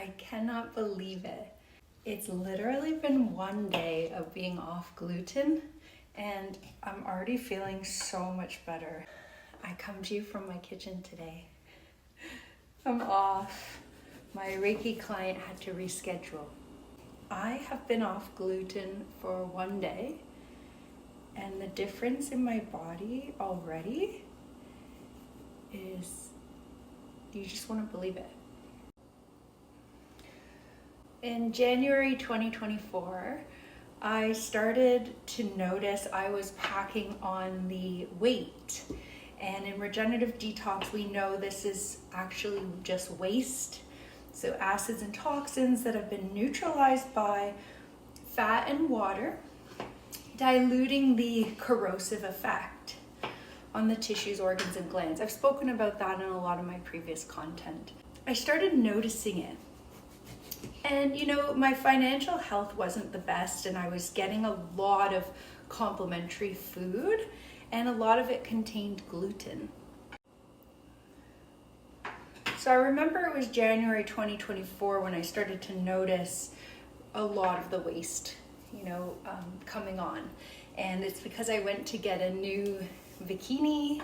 I cannot believe it. It's literally been one day of being off gluten and I'm already feeling so much better. I come to you from my kitchen today. I'm off. My Reiki client had to reschedule. I have been off gluten for one day and the difference in my body already is, you just wouldn't believe it. In January 2024, I started to notice I was packing on the weight. And in regenerative detox, we know this is actually just waste. So acids and toxins that have been neutralized by fat and water, diluting the corrosive effect on the tissues, organs, and glands. I've spoken about that in a lot of my previous content. I started noticing it. And you know, my financial health wasn't the best and I was getting a lot of complimentary food and a lot of it contained gluten. So I remember it was January 2024 when I started to notice a lot of the waste, coming on. And it's because I went to get a new bikini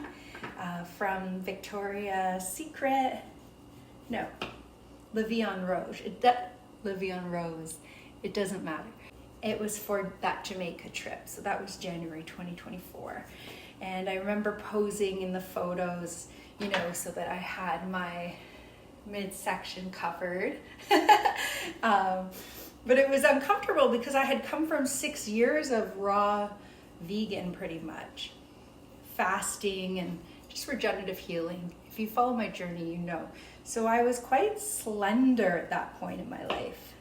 from Victoria's Secret. No, Le Vion Rose. It doesn't matter. It was for that Jamaica trip. So that was January 2024. And I remember posing in the photos, so that I had my midsection covered. But it was uncomfortable because I had come from 6 years of raw vegan pretty much. Fasting and just regenerative healing. If you follow my journey, you know. So I was quite slender at that point in my life.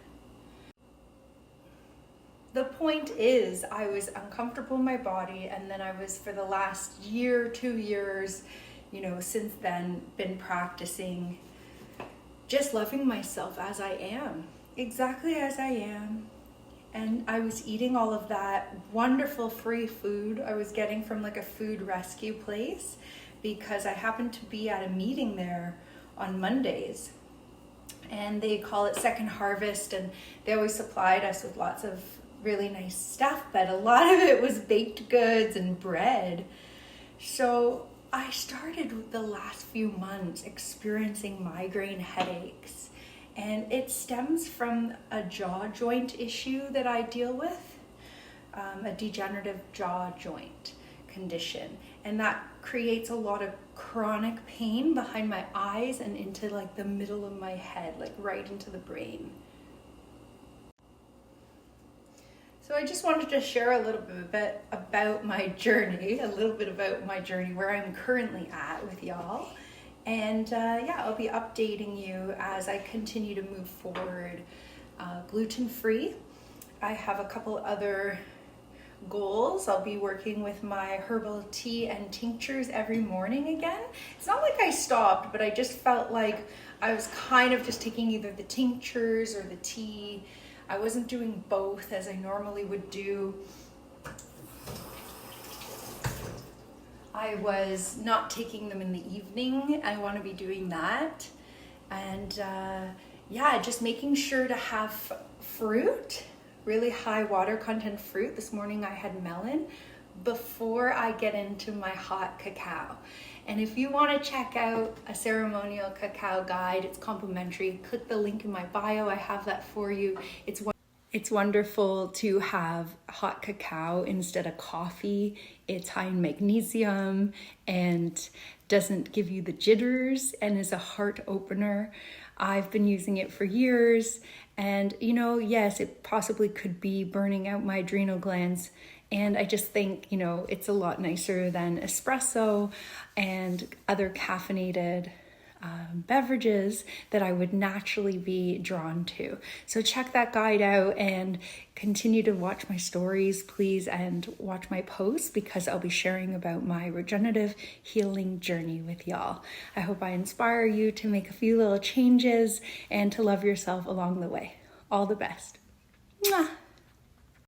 The point is, I was uncomfortable in my body, and then I was, for the last year, 2 years, since then, been practicing just loving myself as I am, exactly as I am. And I was eating all of that wonderful free food I was getting from like a food rescue place because I happened to be at a meeting there on Mondays. And they call it Second Harvest, and they always supplied us with lots of really nice stuff, but a lot of it was baked goods and bread. So I started the last few months experiencing migraine headaches, and it stems from a jaw joint issue that I deal with, a degenerative jaw joint condition, and that creates a lot of chronic pain behind my eyes and into like the middle of my head, like right into the brain. So I just wanted to share a little bit about my journey, where I'm currently at with y'all. And I'll be updating you as I continue to move forward gluten-free. I have a couple other goals. I'll be working with my herbal tea and tinctures every morning again. It's not like I stopped, but I just felt like I was kind of just taking either the tinctures or the tea. I wasn't doing both as I normally would do. I was not taking them in the evening. I want to be doing that. And just making sure to have fruit, really high water content fruit. This morning I had melon before I get into my hot cacao. And if you want to check out a ceremonial cacao guide, it's complimentary. Click the link in my bio. I have that for you. It's wonderful to have hot cacao instead of coffee. It's high in magnesium and doesn't give you the jitters and is a heart opener. I've been using it for years, and yes, it possibly could be burning out my adrenal glands. And I just think, it's a lot nicer than espresso and other caffeinated beverages that I would naturally be drawn to. So check that guide out and continue to watch my stories, please, and watch my posts because I'll be sharing about my regenerative healing journey with y'all. I hope I inspire you to make a few little changes and to love yourself along the way. All the best. Mwah.